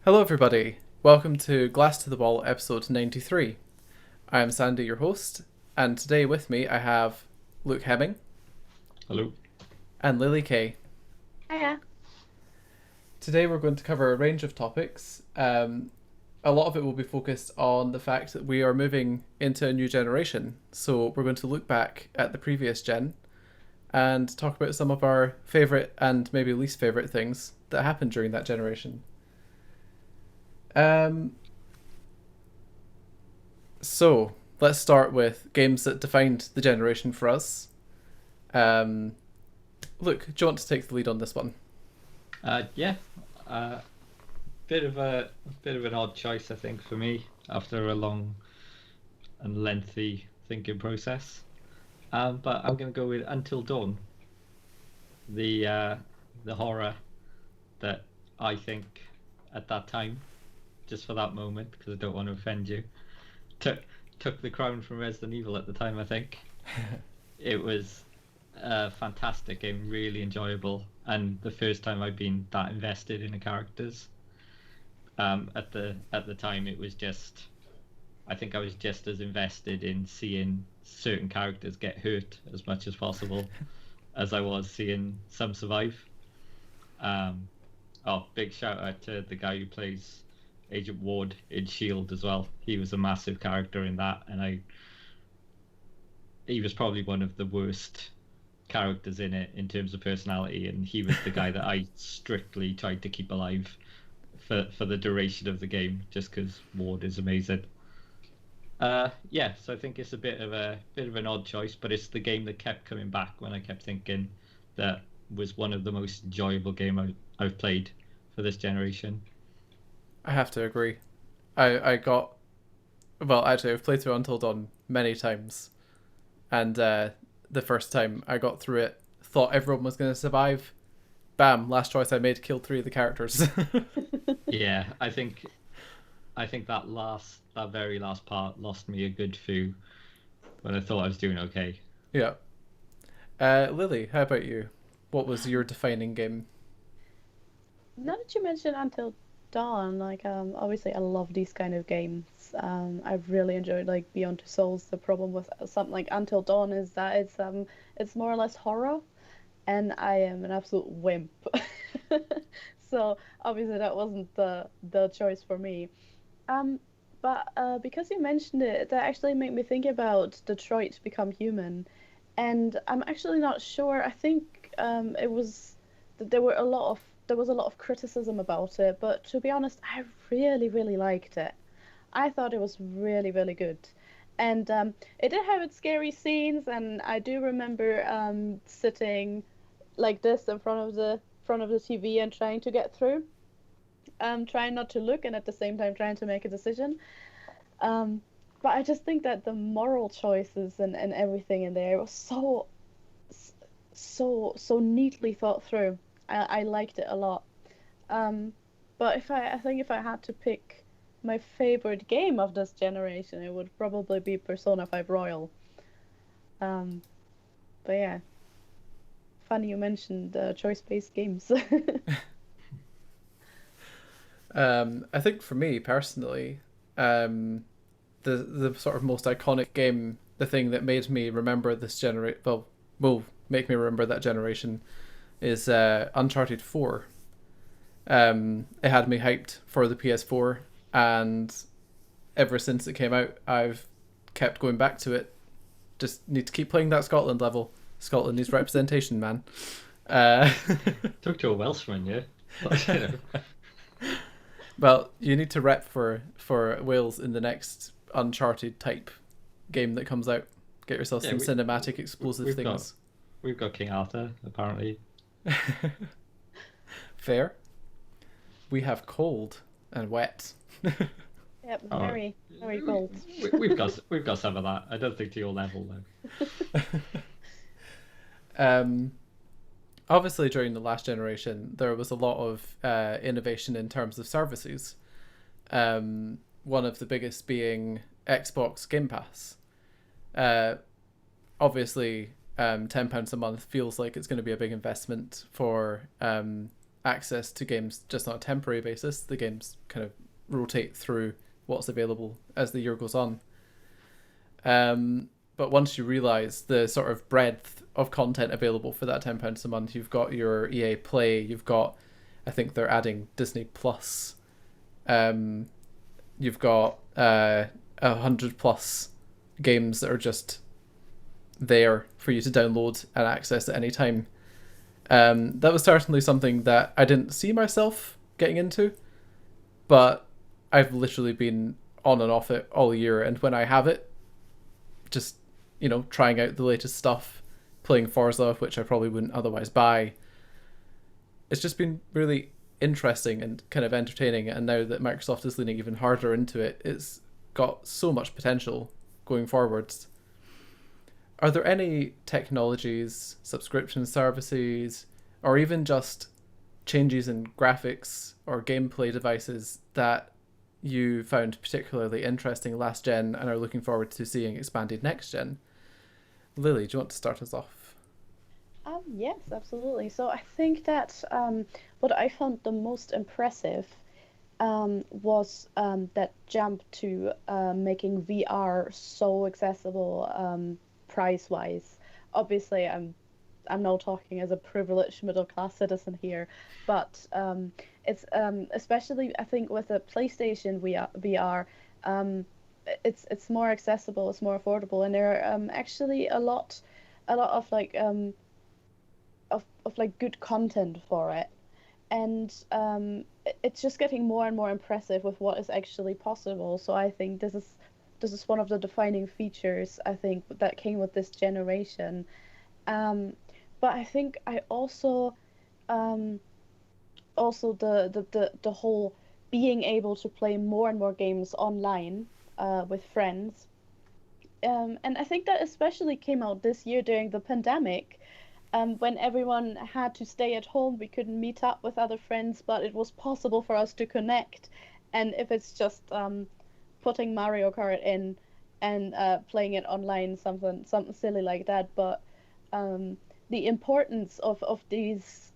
Hello, everybody. Welcome to Glass to the Wall, episode 93. I am Sandy, your host, and today with me I have Luke Hemming. Hello. And Lily Kay. Hiya. Today we're going to cover a range of topics. A lot of it will be focused on the fact that we are moving into a new generation. So we're going to look back at the previous gen and talk about some of our favourite and maybe least favourite things that happened during that generation. So let's start with games that defined the generation for us. Luke, do you want to take the lead on this one? Yeah. Bit of an odd choice, I think, for me after a long and lengthy thinking process. But I'm going to go with Until Dawn. The horror that I think at that time, just for that moment, because I don't want to offend you, took the crown from Resident Evil at the time. I think it was a fantastic game, really enjoyable, and the first time I've been that invested in the characters. At the time, it was just, I think I was just as invested in seeing certain characters get hurt as much as possible as I was seeing some survive. Big shout out to the guy who plays Agent Ward in Shield as well. He was a massive character in that, and he was probably one of the worst characters in it in terms of personality, and he was the guy that I strictly tried to keep alive for the duration of the game, just because Ward is amazing. So I think it's a bit of an odd choice, but it's the game that kept coming back when I kept thinking that was one of the most enjoyable game I've played for this generation. I have to agree. I've played through Until Dawn many times, and the first time I got through it, thought everyone was going to survive. Bam! Last choice I made, killed 3 of the characters. Yeah, I think that very last part lost me a good few, but I thought I was doing okay. Yeah. Lily, how about you? What was your defining game? Now that you mentioned Until Dawn, obviously I love these kind of games. I've really enjoyed Beyond Two Souls. The problem with something like Until Dawn is that it's more or less horror, and I am an absolute wimp. So obviously that wasn't the choice for me. But because you mentioned it, that actually made me think about Detroit Become Human, and I'm actually not sure. I think it was there was a lot of criticism about it, but to be honest, I really really liked it. I thought it was really really good, and it did have its scary scenes, and I do remember sitting like this in front of the TV and trying to get through, trying not to look, and at the same time trying to make a decision. Um, but I just think that the moral choices and everything in there was so neatly thought through. I liked it a lot. Um, but I think if I had to pick my favorite game of this generation, it would probably be Persona 5 Royal. Um, but yeah, funny you mentioned choice-based games. I think for me personally, the sort of most iconic game, the thing that made me remember this generation, will make me remember that generation, is Uncharted 4. It had me hyped for the PS4, and ever since it came out, I've kept going back to it. Just need to keep playing that Scotland level. Scotland needs representation, man. Talk to a Welshman, yeah. But, you know. Well, you need to rep for Wales in the next Uncharted type game that comes out. Get yourself some cinematic explosive things. We've got King Arthur, apparently. Fair. We have cold and wet. Yep, very very cold. We've got some of that. I don't think to your level though. Obviously, during the last generation, there was a lot of innovation in terms of services. One of the biggest being Xbox Game Pass. Obviously, £10 a month feels like it's going to be a big investment for access to games just on a temporary basis. The games kind of rotate through what's available as the year goes on. But once you realize the sort of breadth of content available for that £10 a month, you've got your EA Play, you've got, I think they're adding Disney Plus, you've got 100 plus games that are just there for you to download and access at any time. That was certainly something that I didn't see myself getting into, but I've literally been on and off it all year, and when I have it, just, trying out the latest stuff, playing Forza, which I probably wouldn't otherwise buy. It's just been really interesting and kind of entertaining, and now that Microsoft is leaning even harder into it, it's got so much potential going forwards. Are there any technologies, subscription services, or even just changes in graphics or gameplay devices that you found particularly interesting last gen and are looking forward to seeing expanded next gen? Lily, do you want to start us off? Yes, absolutely. So I think that what I found the most impressive was that jump to making VR so accessible price-wise. Obviously, I'm now talking as a privileged middle-class citizen here, but it's especially, I think, with the PlayStation VR, it's more accessible, it's more affordable, and there are actually a lot of like of like good content for it, and it's just getting more and more impressive with what is actually possible. So I think this is one of the defining features, I think, that came with this generation. But I think I um, also the whole being able to play more and more games online with friends. And I think that especially came out this year during the pandemic, when everyone had to stay at home. We couldn't meet up with other friends, but it was possible for us to connect. And if it's just putting Mario Kart in and playing it online, something silly like that. But the importance of these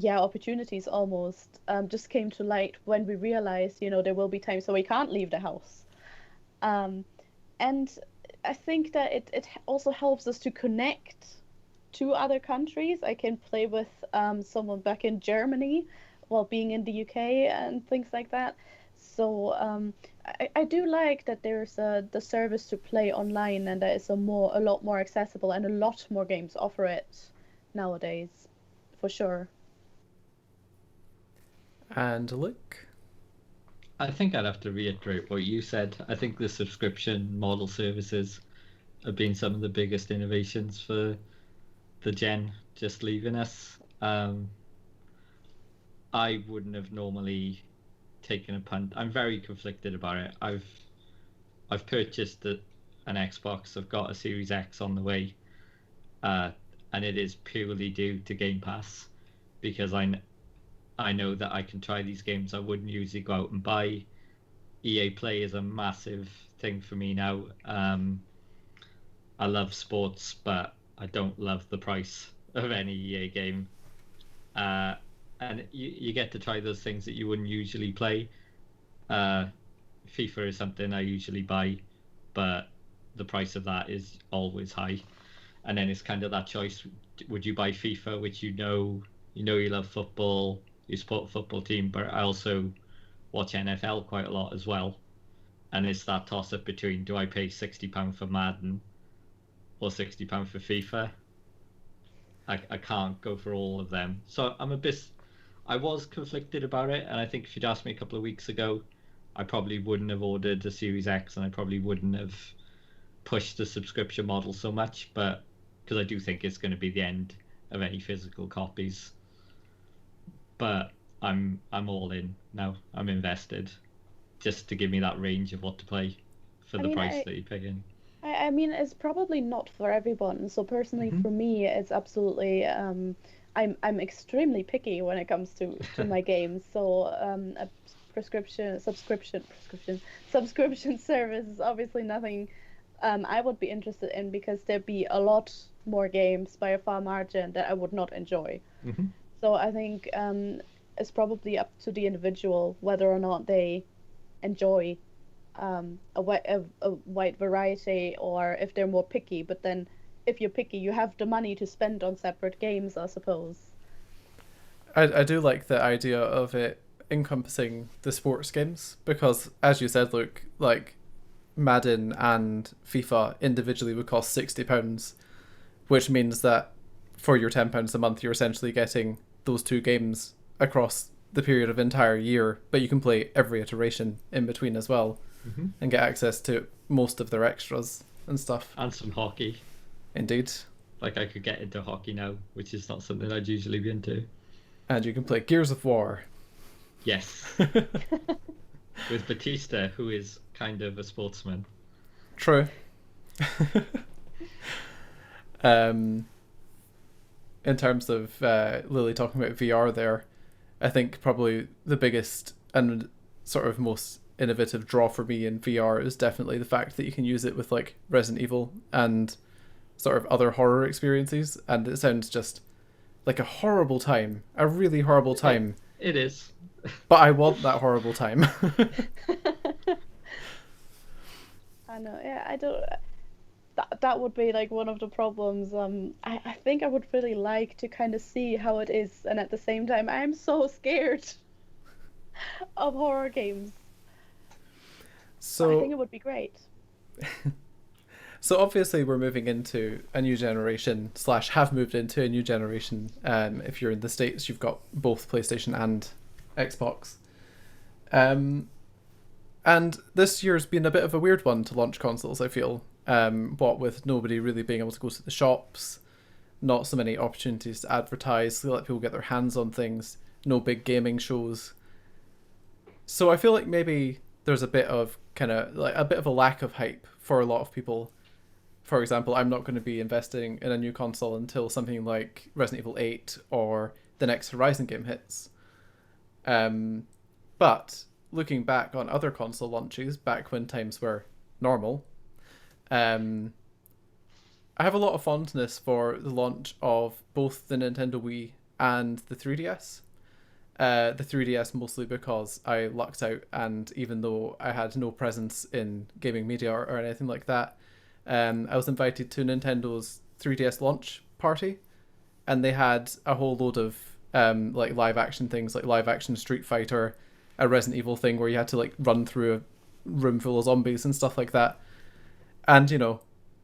opportunities almost just came to light when we realized, there will be times so we can't leave the house. Um, and I think that it also helps us to connect to other countries. I can play with someone back in Germany while being in the UK and things like that. So I do like that there's the service to play online, and that it's a lot more accessible, and a lot more games offer it nowadays, for sure. And Luke? I think I'd have to reiterate what you said. I think the subscription model services have been some of the biggest innovations for the gen just leaving us. I wouldn't have normally taken a punt. I'm very conflicted about it. I've purchased an Xbox. I've got a Series X on the way, uh, and it is purely due to Game Pass because I know that I can try these games I wouldn't usually go out and buy. EA Play is a massive thing for me now. I love sports, but I don't love the price of any EA game. Uh, and you get to try those things that you wouldn't usually play. Uh, FIFA is something I usually buy, but the price of that is always high. And then it's kind of that choice: would you buy FIFA, which you love football, you support a football team, but I also watch NFL quite a lot as well. And it's that toss up between, do I pay £60 for Madden or £60 for FIFA? I can't go for all of them. So I was conflicted about it, and I think if you'd asked me a couple of weeks ago, I probably wouldn't have ordered a Series X, and I probably wouldn't have pushed the subscription model so much, but because I do think it's going to be the end of any physical copies. But I'm all in now. I'm invested, just to give me that range of what to play for I the mean, price I, that you pay in. I mean, it's probably not for everyone. So personally, Hmm. for me, it's absolutely. I'm extremely picky when it comes to my games. So a subscription service is obviously nothing I would be interested in, because there'd be a lot more games by a far margin that I would not enjoy. Hmm. So I think it's probably up to the individual whether or not they enjoy a wide variety, or if they're more picky. But then, if you're picky, you have the money to spend on separate games, I suppose. I do like the idea of it encompassing the sports games because, as you said, Luke, like Madden and FIFA individually would cost £60, which means that for your £10 a month, you're essentially getting those two games across the period of entire year, but you can play every iteration in between as well Hmm. and get access to most of their extras and stuff. And some hockey. Indeed. Like I could get into hockey now, which is not something I'd usually be into. And you can play Gears of War. Yes, with Batista, who is kind of a sportsman. True. In terms of Lily talking about VR there, I think probably the biggest and sort of most innovative draw for me in VR is definitely the fact that you can use it with like Resident Evil and sort of other horror experiences, and it sounds just like a horrible time, a really horrible time, It is. but I want that horrible time. I know. Yeah, I don't. That would be like one of the problems. I think I would really like to kind of see how it is, and at the same time, I'm so scared of horror games. I think So it would be great. So obviously we're moving into a new generation slash have moved into a new generation. If you're in the States, you've got both PlayStation and Xbox. And this year's been a bit of a weird one to launch consoles, I feel. What with nobody really being able to go to the shops, not so many opportunities to advertise, to let people get their hands on things, no big gaming shows. So I feel like maybe there's a bit of a lack of hype for a lot of people. For example, I'm not going to be investing in a new console until something like Resident Evil 8 or the next Horizon game hits. But looking back on other console launches, back when times were normal, um, I have a lot of fondness for the launch of both the Nintendo Wii and the 3DS. The 3DS mostly because I lucked out, and even though I had no presence in gaming media or anything like that, I was invited to Nintendo's 3DS launch party, and they had a whole load of like live action things, like live action Street Fighter, a Resident Evil thing where you had to like run through a room full of zombies and stuff like that. And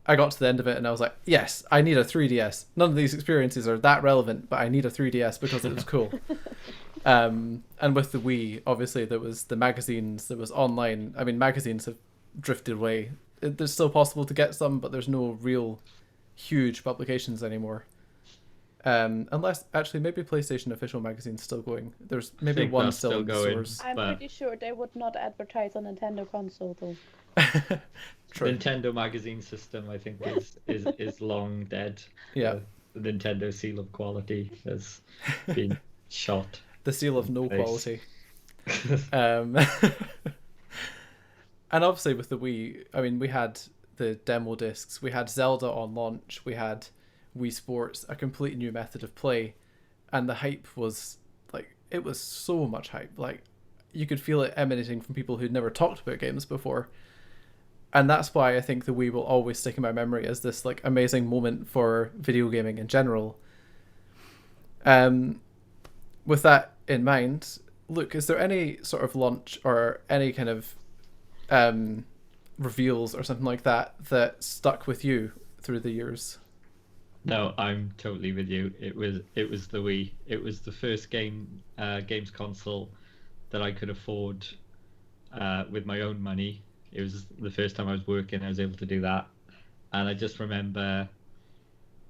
I got to the end of it and I was like, yes, I need a 3DS. None of these experiences are that relevant, but I need a 3DS because it was cool. And with the Wii, obviously there was the magazines, there was online. I mean, magazines have drifted away. There's still possible to get some, but there's no real huge publications anymore. Unless actually maybe PlayStation official magazine's still going. There's maybe think one that's still still in the going. stores. I'm But- pretty sure they would not advertise a Nintendo console though. True. Nintendo magazine system, I think, is long dead. Yeah. The Nintendo seal of quality has been shot. The seal of no Nice. quality. And obviously with the Wii, I mean, we had the demo discs, we had Zelda on launch, we had Wii Sports, a complete new method of play, and the hype was like, it was so much hype. Like, you could feel it emanating from people who'd never talked about games before. And that's why I think the Wii will always stick in my memory as this like amazing moment for video gaming in general. With that in mind, Luke, is there any sort of launch or any kind of reveals or something like that that stuck with you through the years? No, I'm totally with you. It was the Wii. It was the first games console that I could afford with my own money. It was the first time I was working. I was able to do that, and I just remember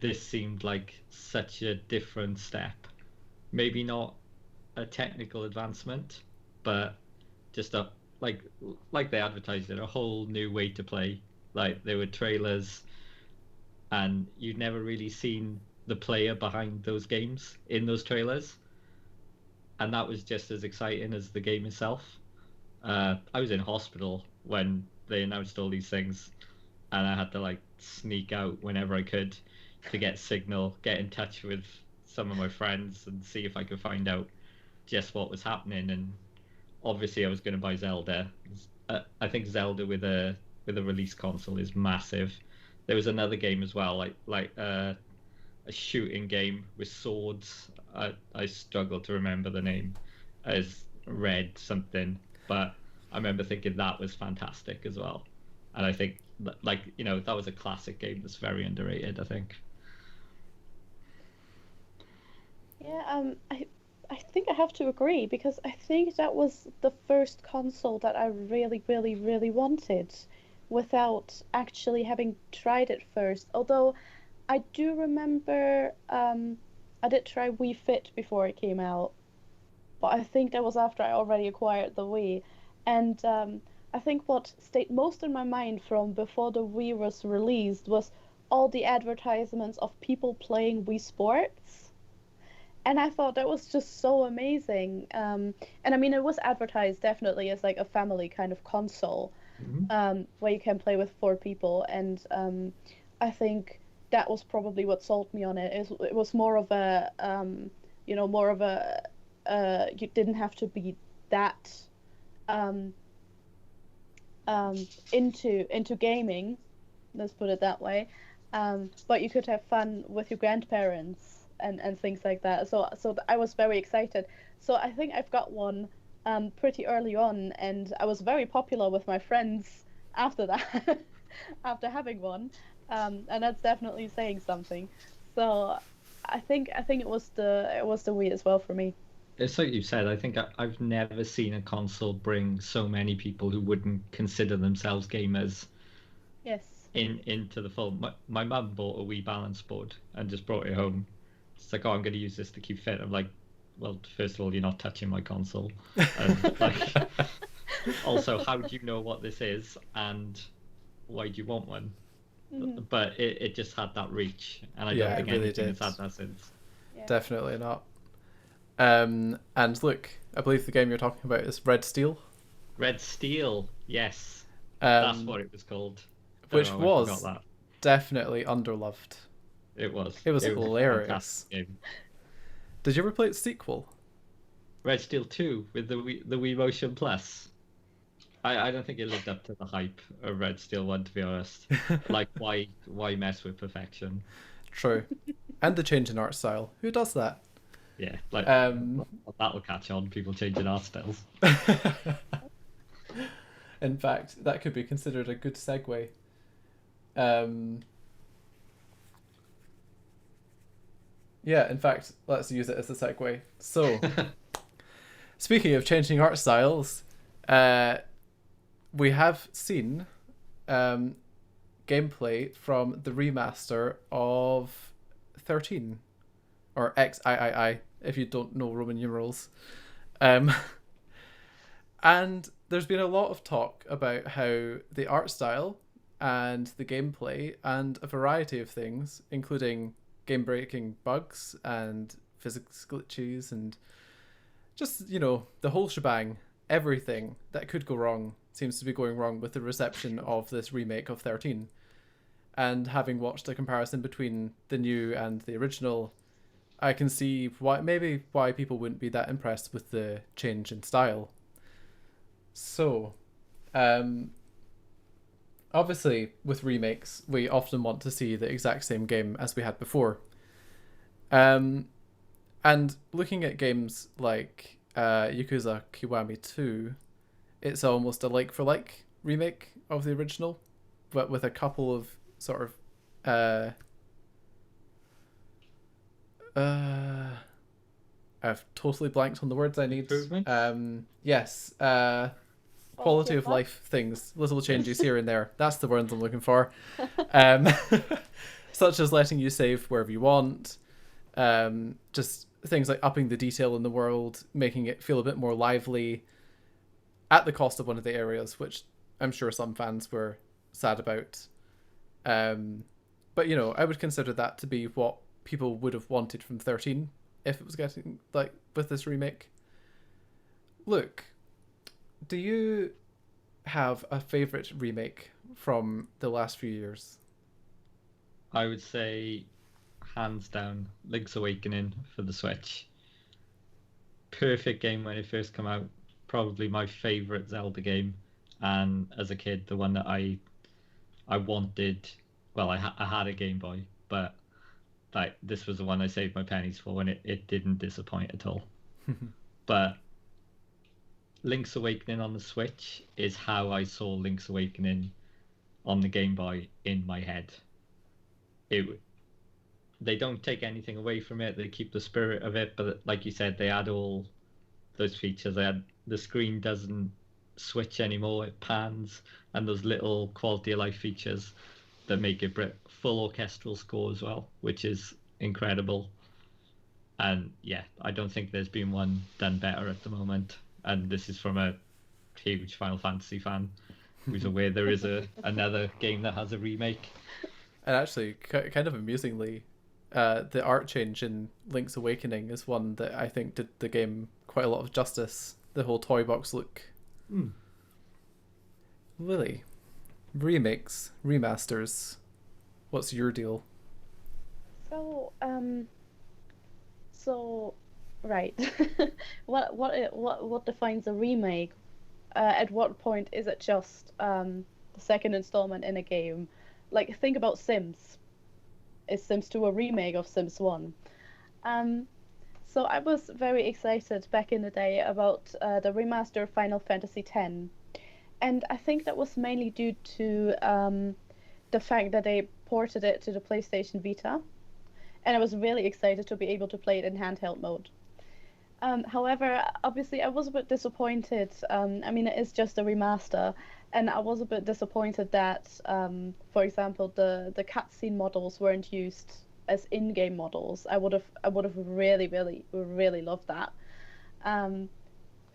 this seemed like such a different step. Maybe not a technical advancement, but just a like they advertised it, a whole new way to play. Like there were trailers, and you'd never really seen the player behind those games in those trailers, and that was just as exciting as the game itself. I was in hospital when they announced all these things, and I had to like sneak out whenever I could, to get signal, get in touch with some of my friends, and see if I could find out just what was happening. And obviously, I was going to buy Zelda. I think Zelda with a release console is massive. There was another game as well, like a shooting game with swords. I struggle to remember the name. As Red something, but I remember thinking that was fantastic as well. And I think like that was a classic game that's very underrated. I think. Yeah, I think I have to agree because I think that was the first console that I really, really, really wanted without actually having tried it first. Although I do remember I did try Wii Fit before it came out, but I think that was after I already acquired the Wii. And I think what stayed most in my mind from before the Wii was released was all the advertisements of people playing Wii Sports. And I thought that was just so amazing. And I mean, it was advertised definitely as like a family kind of console, Mhm. where you can play with four people. And I think that was probably what sold me on it. It was more of a, more of a, you didn't have to be that um, into gaming, let's put it that way. But you could have fun with your grandparents and things like that. So I was very excited. So I think I've got one pretty early on, and I was very popular with my friends after that, after having one. And that's definitely saying something. So I think it was the Wii as well for me. It's like you said. I think I've never seen a console bring so many people who wouldn't consider themselves gamers Yes. into the fold. My mum bought a Wii balance board and just brought it home. It's like, oh, I'm going to use this to keep fit. I'm like, well, first of all, you're not touching my console, and like, also, how do you know what this is, and why do you want one? Hmm. But it just had that reach, and I don't Yeah, think it really anything has did. had that since. Yeah. Definitely not. And look, I believe the game you're talking about is Red Steel, Red Steel, yes, that's um, what it was called. Don't know which how I forgot was that. definitely underloved. It was. It was It was a hilarious. fantastic game. Did you ever play its sequel? Red Steel 2 with the Wii Motion Plus. I don't think it lived up to the hype of Red Steel 1, to be honest. Like, why mess with perfection? True. And the change in art style. Who does that? Yeah, like Um, that'll catch on. People changing art styles. in fact, that could be considered a good segue. Um, yeah, in fact, let's use it as a segue. So, speaking of changing art styles, uh, we have seen um, gameplay from the remaster of 13, or XIII, if you don't know Roman numerals. Um, and there's been a lot of talk about how the art style and the gameplay and a variety of things, including game breaking bugs and physics glitches and just, the whole shebang, everything that could go wrong seems to be going wrong with the reception of this remake of 13. And having watched a comparison between the new and the original, I can see why people wouldn't be that impressed with the change in style. So, um, obviously, with remakes, we often want to see the exact same game as we had before. Um, and looking at games like Yakuza Kiwami 2, it's almost a like for like remake of the original, but with a couple of sort of uh, I've totally blanked on the words I need. Improvements. Yes, Quality quality of of life. life things, little changes Yes. here and there. That's the words I'm looking for. Um, such as letting you save wherever you want. Just things like upping the detail in the world, making it feel a bit more lively, at the cost of one of the areas, which I'm sure some fans were sad about. But I would consider that to be what people would have wanted from 13 if it was getting like with this remake. Look, do you have a favorite remake from the last few years? I would say hands down, Link's Awakening for the Switch. Perfect game when it first came out. Probably my favorite Zelda game, and as a kid, the one that I wanted. Well, I had a Game Boy, but like this was the one I saved my pennies for, and it didn't disappoint at all. But Link's Awakening on the Switch is how I saw Link's Awakening on the Game Boy in my head. It They don't take anything away from it. They keep the spirit of it, but like you said, they add all those features. They add the screen doesn't switch anymore; it pans, and those little quality of life features that make it full orchestral score as well, which is incredible. And yeah, I don't think there's been one done better at the moment. And this is from a huge Final Fantasy fan who's aware there is another game that has a remake. And actually, kind of amusingly, the art change in Link's Awakening is one that I think did the game quite a lot of justice. The whole toy box look. Lily, remakes, remasters. What's your deal? So, right. What defines a remake? At what point is it just the second installment in a game? Like, think about Sims. Is Sims 2 a remake of Sims 1? So I was very excited back in the day about the remaster of Final Fantasy X. And I think that was mainly due to the fact that they ported it to the PlayStation Vita. And I was really excited to be able to play it in handheld mode. However, obviously, I was a bit disappointed. I mean, it is just a remaster, and I was a bit disappointed that, for example, the cutscene models weren't used as in-game models. I would have really, really, really loved that.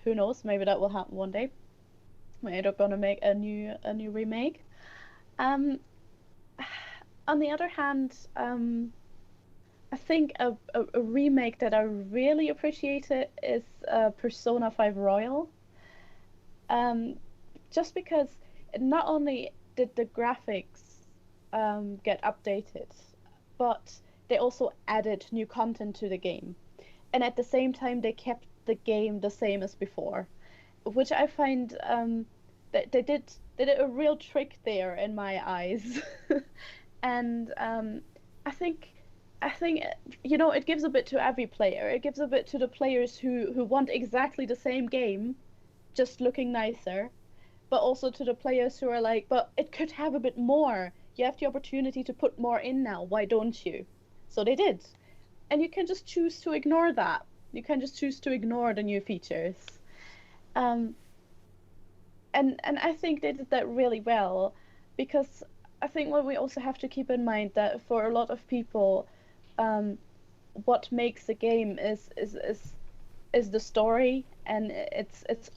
Who knows? Maybe that will happen one day. Maybe they're gonna make a new remake. Um, on the other hand, I think a remake that I really appreciated is Persona 5 Royal. Just because not only did the graphics get updated, but they also added new content to the game. And at the same time, they kept the game the same as before, which I find that they did a real trick there in my eyes. And I think it gives a bit to every player. It gives a bit to the players who want exactly the same game, just looking nicer, but also to the players who are like, but it could have a bit more. You have the opportunity to put more in now. Why don't you? So they did. And you can just choose to ignore that. You can just choose to ignore the new features. And I think they did that really well, because I think what we also have to keep in mind that for a lot of people, what makes a game is the story, and it's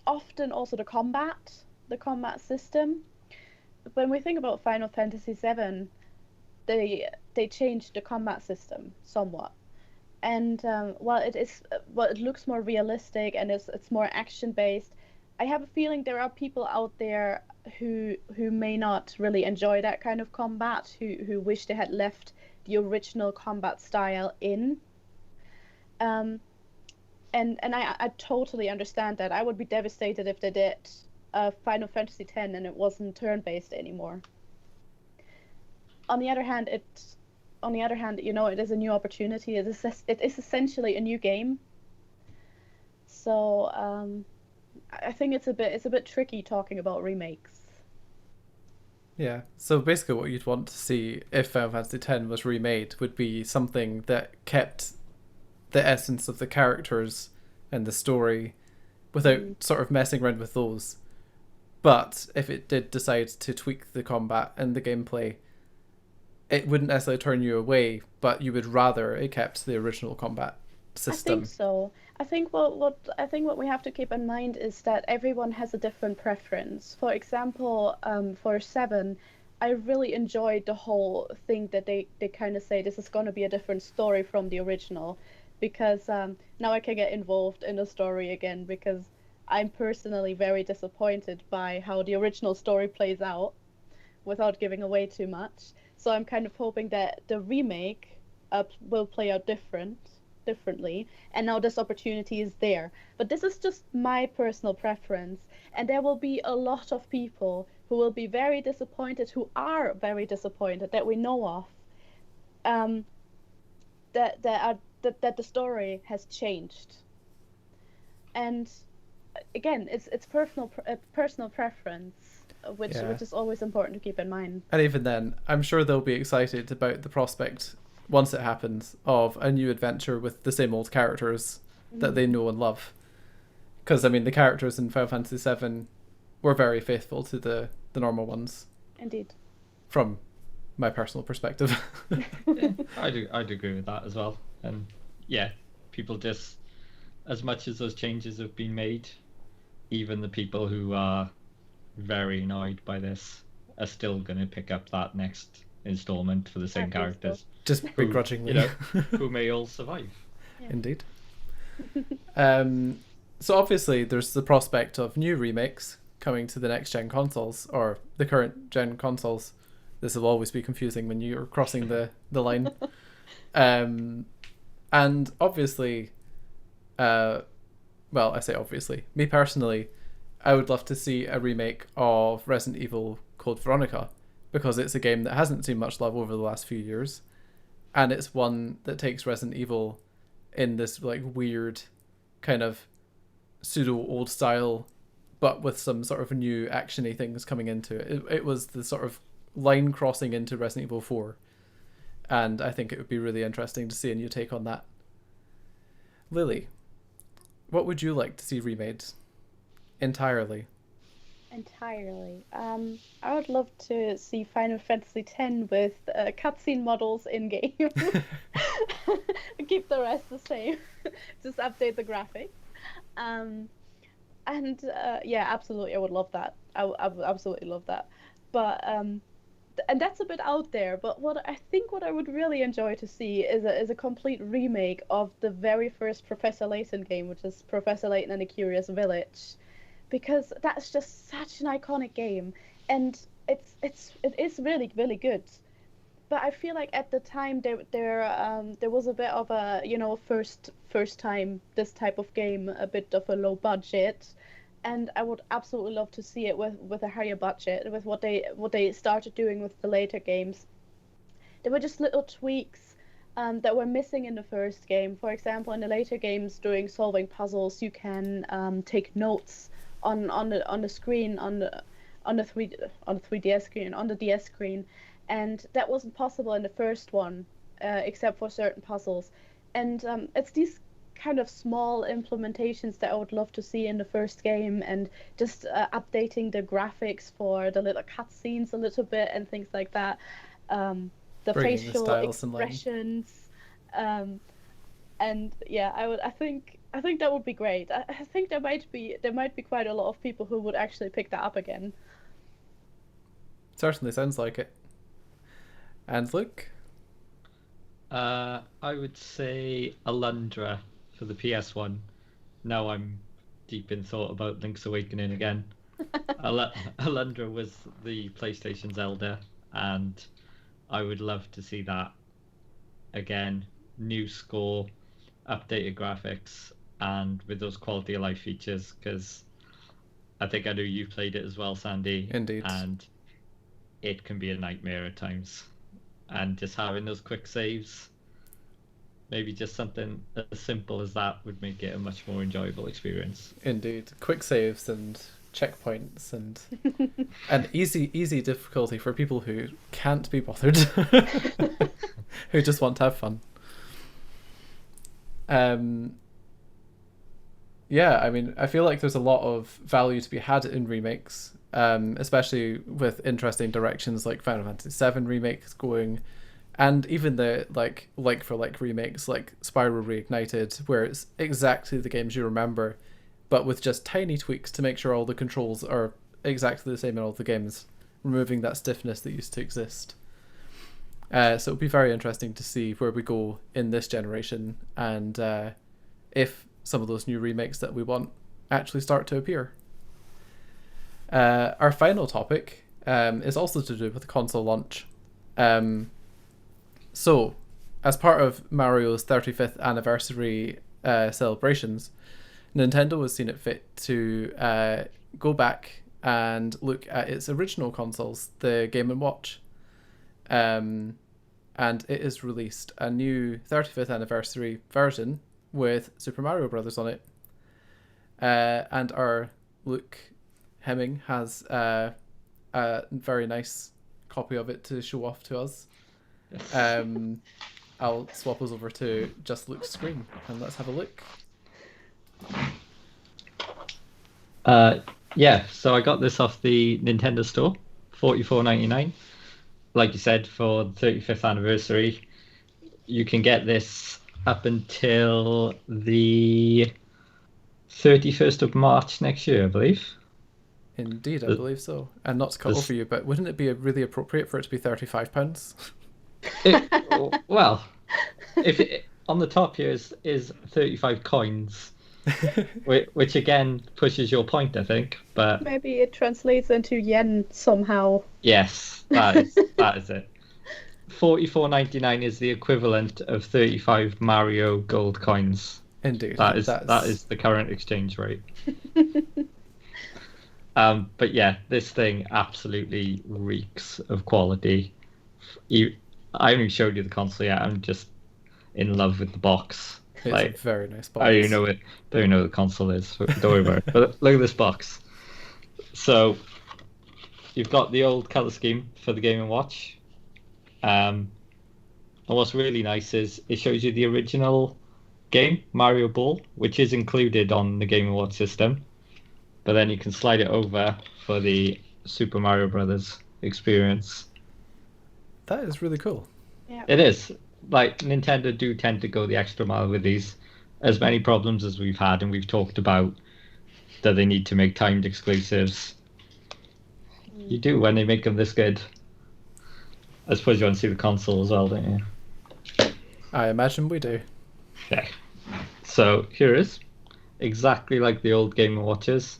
often also the combat system. When we think about Final Fantasy VII, they changed the combat system somewhat, and while it looks more realistic and it's more action based, I have a feeling there are people out there who may not really enjoy that kind of combat, who wish they had left the original combat style in. And I totally understand that. I would be devastated if they did Final Fantasy X and it wasn't turn-based anymore. On the other hand, it is a new opportunity. It is essentially a new game. So I think it's a bit tricky talking about remakes. Yeah, so basically what you'd want to see if Final Fantasy X was remade would be something that kept the essence of the characters and the story without sort of messing around with those. But if it did decide to tweak the combat and the gameplay, it wouldn't necessarily turn you away, but you would rather it kept the original combat system. I think so. I think what we have to keep in mind is that everyone has a different preference. For example, for 7, I really enjoyed the whole thing that they kind of say this is going to be a different story from the original, because now I can get involved in the story again, because I'm personally very disappointed by how the original story plays out, without giving away too much. So I'm kind of hoping that the remake will play out differently, and now this opportunity is there. But this is just my personal preference, and there will be a lot of people who will be very disappointed, who are very disappointed that we know of, um, that the story has changed. And again, it's personal preference, Yeah. which is always important to keep in mind. And even then, I'm sure they'll be excited about the prospect, once it happens, of a new adventure with the same old characters that they know and love. Because, I mean, the characters in Final Fantasy VII were very faithful to the normal ones, Indeed. from my personal perspective. Yeah, I'd agree with that as well. And yeah, people just, as much as those changes have been made, even the people who are very annoyed by this are still going to pick up that next installment for the same At least characters, Just who, begrudgingly. you know, who may all survive. Yeah. Indeed. So obviously there's the prospect of new remakes coming to the next gen consoles, or the current gen consoles. This will always be confusing when you're crossing the line. And obviously, well, I say obviously, me personally, I would love to see a remake of Resident Evil Code Veronica, because it's a game that hasn't seen much love over the last few years, and it's one that takes Resident Evil in this like weird kind of pseudo old style, but with some sort of new actiony things coming into it. It was the sort of line crossing into Resident Evil 4, and I think it would be really interesting to see a new take on that. Lily, what would you like to see remade entirely? Entirely. I would love to see Final Fantasy X with cutscene models in game. Keep the rest the same. Just update the graphics. Um, and yeah, absolutely, I would love that. I would absolutely love that. But and that's a bit out there. But what I would really enjoy to see is a complete remake of the very first Professor Layton game, which is Professor Layton and the Curious Village, because that's just such an iconic game, and it is really good. But I feel like at the time there was a bit of a, first time this type of game, a bit of a low budget, and I would absolutely love to see it with a higher budget, with what they started doing with the later games. There were just little tweaks that were missing in the first game. For example, in the later games, during solving puzzles, you can take notes on the screen, on the 3DS screen, on the DS screen, and that wasn't possible in the first one, except for certain puzzles. And it's these kind of small implementations that I would love to see in the first game, and just updating the graphics for the little cutscenes a little bit and things like that. The Bringing the facial styles in line. expressions, and yeah, I think that would be great. I think there might be quite a lot of people who would actually pick that up again. Certainly sounds like it. And Luke? I would say Alundra for the PS1. Now I'm deep in thought about Link's Awakening again. Alundra was the PlayStation Zelda, and I would love to see that again. New score, updated graphics, and with those quality of life features, because I think I know you played it as well, Sandy. Indeed. And it can be a nightmare at times. And just having those quick saves, maybe just something as simple as that would make it a much more enjoyable experience. Indeed. Quick saves and checkpoints and an easy difficulty for people who can't be bothered, who just want to have fun. Yeah, I mean, I feel like there's a lot of value to be had in remakes, especially with interesting directions like Final Fantasy VII remakes going, and even the like for like remakes like Spyro Reignited, where it's exactly the games you remember, but with just tiny tweaks to make sure all the controls are exactly the same in all the games, removing that stiffness that used to exist. So it'll be very interesting to see where we go in this generation, and if some of those new remakes that we want actually start to appear. Our final topic is also to do with the console launch. So, as part of Mario's 35th anniversary celebrations, Nintendo has seen it fit to go back and look at its original consoles, the Game & Watch. And it has released a new 35th anniversary version with Super Mario Brothers on it. And our Luke Hemming has a very nice copy of it to show off to us. I'll swap us over to just Luke's screen and let's have a look. Yeah, so I got this off the Nintendo store, $44.99. Like you said, for the 35th anniversary, you can get this up until the 31st of March next year, I believe. Indeed, I believe so. And not to cut over you, but wouldn't it be really appropriate for it to be £35? Well, on the top here is 35 coins, which again pushes your point, I think. But maybe it translates into yen somehow. yes, that is it. $44.99 is the equivalent of 35 Mario gold coins. Indeed, that is the current exchange rate. But yeah, this thing absolutely reeks of quality. I haven't even showed you the console yet. I'm just in love with the box. It's a very nice box. I don't know what the console is. So don't worry about it. But look at this box. So you've got the old color scheme for the Game & Watch. And what's really nice is it shows you the original game, Mario Ball, which is included on the Game & Watch system. But then you can slide it over for the Super Mario Brothers experience. That is really cool. Yeah. It is. Like, Nintendo do tend to go the extra mile with these. As many problems as we've had, and we've talked about that they need to make timed exclusives. You do when they make them this good. I suppose you want to see the console as well, don't you? I imagine we do. Okay. So here it is. Exactly like the old Game & Watches.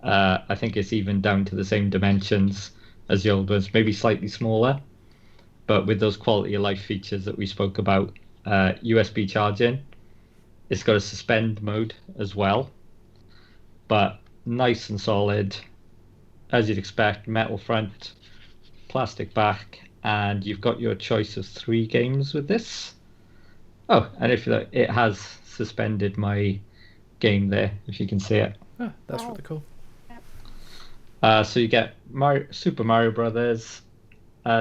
I think it's even down to the same dimensions as the old ones, maybe slightly smaller. But with those quality of life features that we spoke about, USB charging, it's got a suspend mode as well, but nice and solid, as you'd expect, metal front, plastic back, and you've got your choice of 3 games with this. Oh, and if it has suspended my game there, if you can see it. Oh, that's really cool. So you get Super Mario Brothers,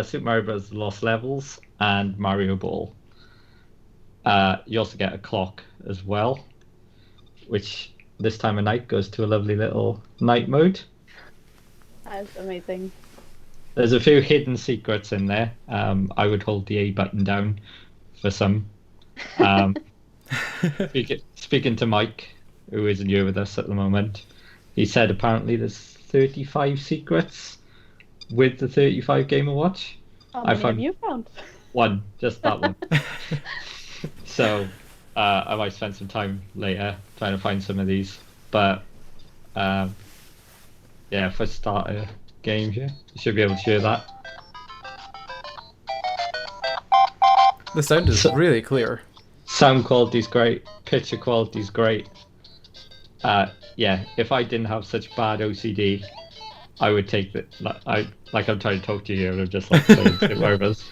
Super Mario Bros. The Lost Levels, and Mario Ball. You also get a clock as well, which this time of night goes to a lovely little night mode. That's amazing. There's a few hidden secrets in there. I would hold the A button down for some. Speaking to Mike, who isn't here with us at the moment, he said apparently there's 35 secrets with the 35 Game & Watch. How many have you found? One, just that one. So I might spend some time later trying to find some of these. But yeah, if I start a game here, I should be able to hear that. The sound is really clear. Sound quality's great. Picture quality's great. Yeah, if I didn't have such bad OCD, I would take that. Like I'm trying to talk to you here, and I'm just like saying nervous.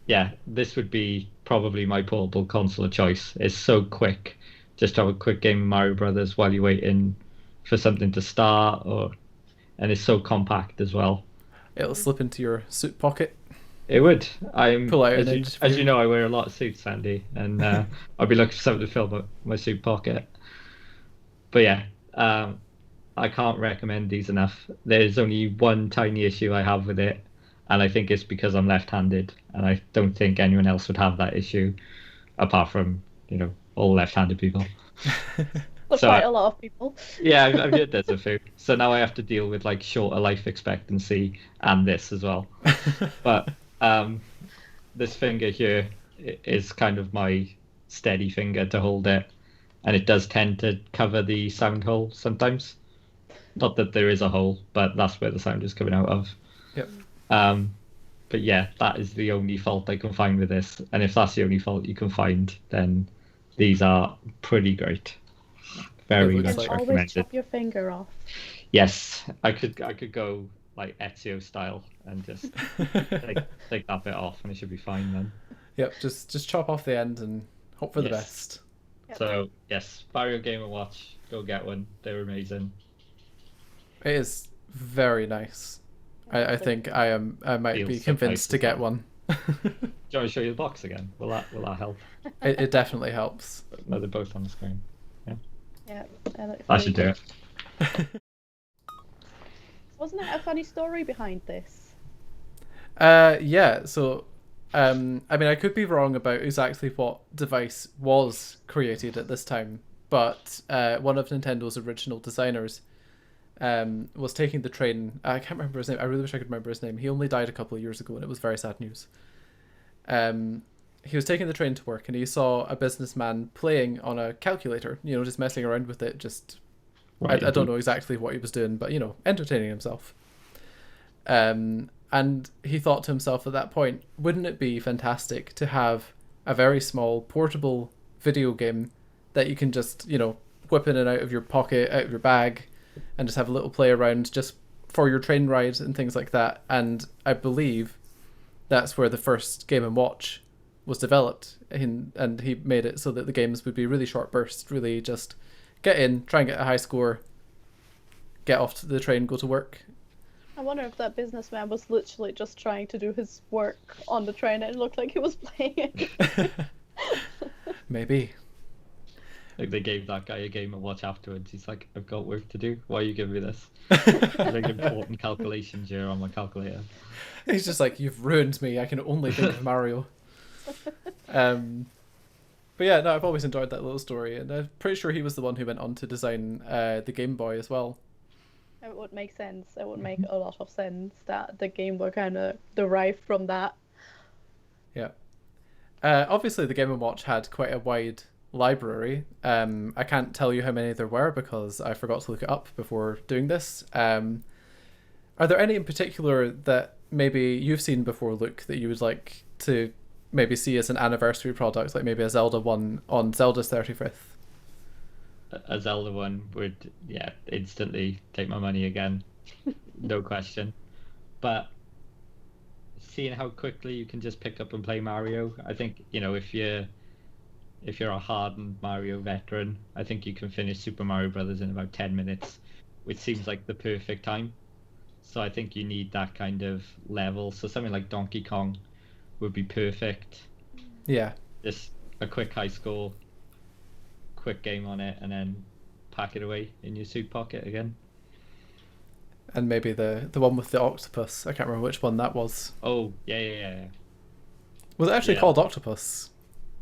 Yeah, this would be probably my portable console of choice. It's so quick. Just have a quick game of Mario Brothers while you're waiting for something to start, and it's so compact as well. It'll slip into your suit pocket. It would. Pull out As you know, I wear a lot of suits, Sandy, and I'd be looking for something to fill my suit pocket. But yeah, I can't recommend these enough. There's only one tiny issue I have with it, and I think it's because I'm left-handed, and I don't think anyone else would have that issue, apart from all left-handed people. Quite a lot of people. Yeah, I've heard there's a few. So now I have to deal with like shorter life expectancy and this as well. But this finger here is kind of my steady finger to hold it, and it does tend to cover the sound hole sometimes. Not that there is a hole, but that's where the sound is coming out of. Yep. But yeah, that is the only fault I can find with this. And if that's the only fault you can find, then these are pretty great. Very looks And much like- always recommended. chop your finger off. Yes, I could go like Ezio style and just take that bit off, and it should be fine then. Yep, just chop off the end and hope for the Yes. best. Yep. So yes, Mario Game and Watch, go get one. They're amazing. It is very nice. I think I might Feels be so convinced nice to as get well. one. Do you want to show you the box again? Will that help? It definitely helps. No, they're both on the screen. Yeah, it looks I really should do good. it. Wasn't there a funny story behind this? Yeah, so I mean, I could be wrong about exactly what device was created at this time, but one of Nintendo's original designers was taking the train. I can't remember his name. I really wish I could remember his name. He only died a couple of years ago, and it was very sad news. He was taking the train to work, and he saw a businessman playing on a calculator, just messing around with it, just Right. I don't know exactly what he was doing, but entertaining himself. And he thought to himself at that point, wouldn't it be fantastic to have a very small portable video game that you can just, whip in and out of your pocket, out of your bag, and just have a little play around just for your train ride and things like that. And I believe that's where the first Game & Watch was developed, and he made it so that the games would be really short bursts, really just get in, try and get a high score, get off to the train, go to work. I wonder if that businessman was literally just trying to do his work on the train and it looked like he was playing it. Maybe. Like they gave that guy a Game and Watch afterwards. He's like, I've got work to do. Why are you giving me this? Like important calculations here on my calculator. He's just like, you've ruined me. I can only think of Mario. But yeah, no, I've always enjoyed that little story, and I'm pretty sure he was the one who went on to design the Game Boy as well. It would make sense. It would make a lot of sense that the Game Boy kind of derived from that. Yeah. Obviously, the Game & Watch had quite a wide library. I can't tell you how many there were because I forgot to look it up before doing this. Are there any in particular that maybe you've seen before, Luke, that you would like to maybe see as an anniversary product, like maybe a Zelda one on Zelda's 35th? A Zelda one would, yeah, instantly take my money again. No question. But seeing how quickly you can just pick up and play Mario, I think, if you're a hardened Mario veteran, I think you can finish Super Mario Brothers in about 10 minutes, which seems like the perfect time. So I think you need that kind of level. So something like Donkey Kong would be perfect. Yeah. Just a quick high score, quick game on it, and then pack it away in your suit pocket again. And maybe the one with the octopus. I can't remember which one that was. Oh, yeah. Was it actually Yeah. called Octopus?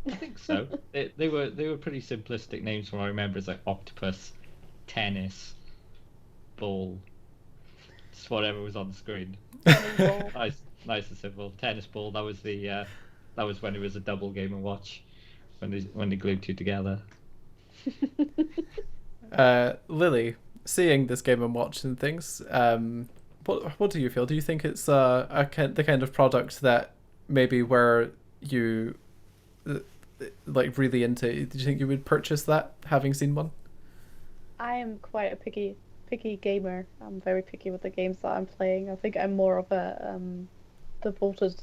I think so. They were pretty simplistic names from what I remember. It's like octopus, tennis, ball, just whatever was on the screen. Nice and simple. Tennis ball. That was when it was a double Game & Watch, when they glued two together. Lily, seeing this Game & Watch and things, what do you feel? Do you think it's the kind of product that maybe where you like really into? Do you think you would purchase that, having seen one? I am quite a picky gamer. I'm very picky with the games that I'm playing. I think I'm more of a devoted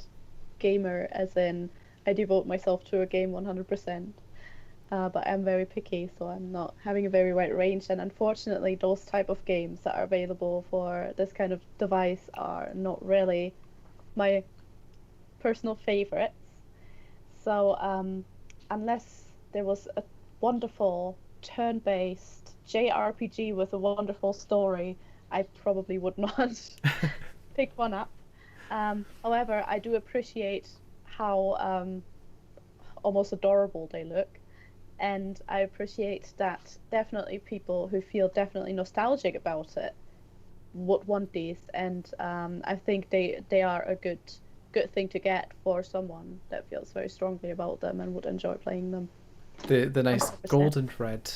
gamer, as in I devote myself to a game 100%. But I'm very picky, so I'm not having a very wide range. And unfortunately, those type of games that are available for this kind of device are not really my personal favorites. So unless there was a wonderful turn-based JRPG with a wonderful story, I probably would not pick one up. However, I do appreciate how almost adorable they look, and I appreciate that definitely people who feel definitely nostalgic about it would want these, and I think they are a good thing to get for someone that feels very strongly about them and would enjoy playing them. The nice 100%. golden red.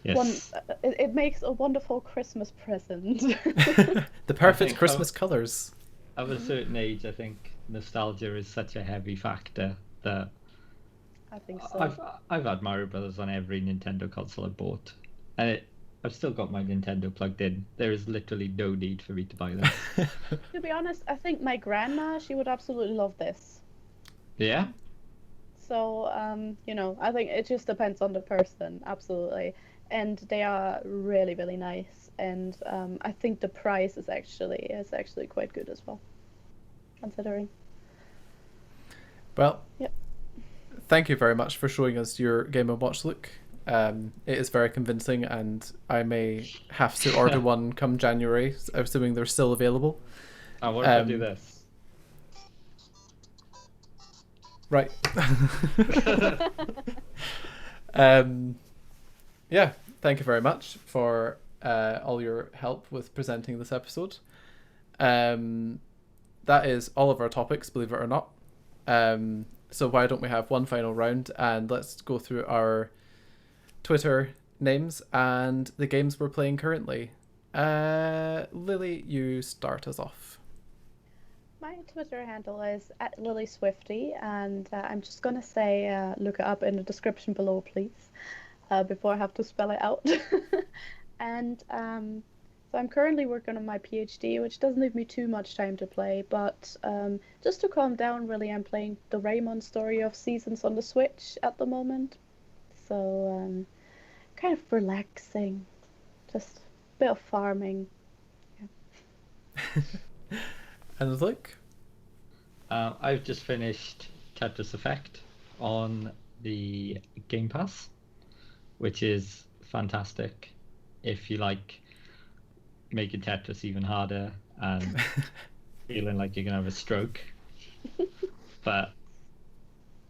Yes. It makes a wonderful Christmas present. The perfect think Christmas colours. of a certain age, I think nostalgia is such a heavy factor that I think so. I've had Mario Brothers on every Nintendo console I bought, and I've still got my Nintendo plugged in. There is literally no need for me to buy this. To be honest, I think my grandma, she would absolutely love this. Yeah, So, I think it just depends on the person, absolutely. And they are really, really nice. And I think the price is actually quite good as well, considering. Well, Yep. thank you very much for showing us your Game & Watch look. It is very convincing, and I may have to order one come January, assuming they're still available. I want to do this. Right. Yeah, thank you very much for all your help with presenting this episode. That is all of our topics, believe it or not. So why don't we have one final round, and let's go through our Twitter names and the games we're playing currently. Lily, you start us off. My Twitter handle is @LilySwifty, and I'm just gonna say, look it up in the description below, please, before I have to spell it out. And so I'm currently working on my PhD, which doesn't leave me too much time to play, but just to calm down, really, I'm playing the Raymond Story of Seasons on the Switch at the moment. So kind of relaxing, just a bit of farming. And Luke? I've just finished Tetris Effect on the Game Pass, which is fantastic if you like making Tetris even harder and feeling like you're gonna have a stroke. But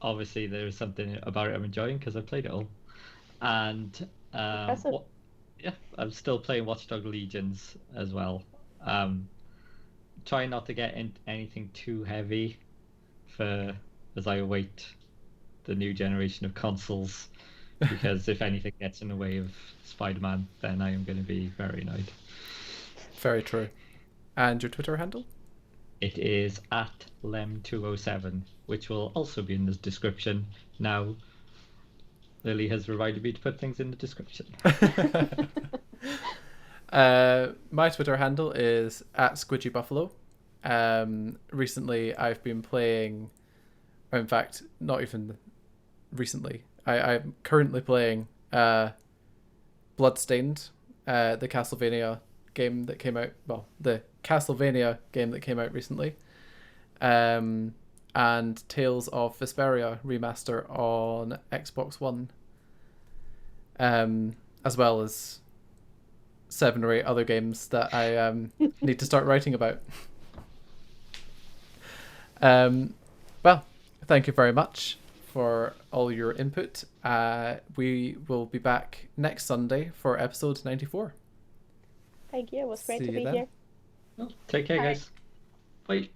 obviously there is something about it I'm enjoying because I've played it all. And Impressive. yeah, I'm still playing Watchdog Legions as well. Trying not to get in anything too heavy as I await the new generation of consoles, because if anything gets in the way of Spider-Man, then I am going to be very annoyed. Very true. And your Twitter handle? It is @lem207, which will also be in the description. Now, Lily has reminded me to put things in the description. My Twitter handle is @SquidgyBuffalo. Recently, I've been playing, or in fact, not even recently. I'm currently playing Bloodstained, the Castlevania game that came out. Well, the Castlevania game that came out recently, and Tales of Vesperia remaster on Xbox One, as well as 7 or 8 other games that I need to start writing about. Well, thank you very much for all your input. We will be back next Sunday for episode 94. Thank you. It was great See to you be then. here. Well, take care, Bye. guys. Bye.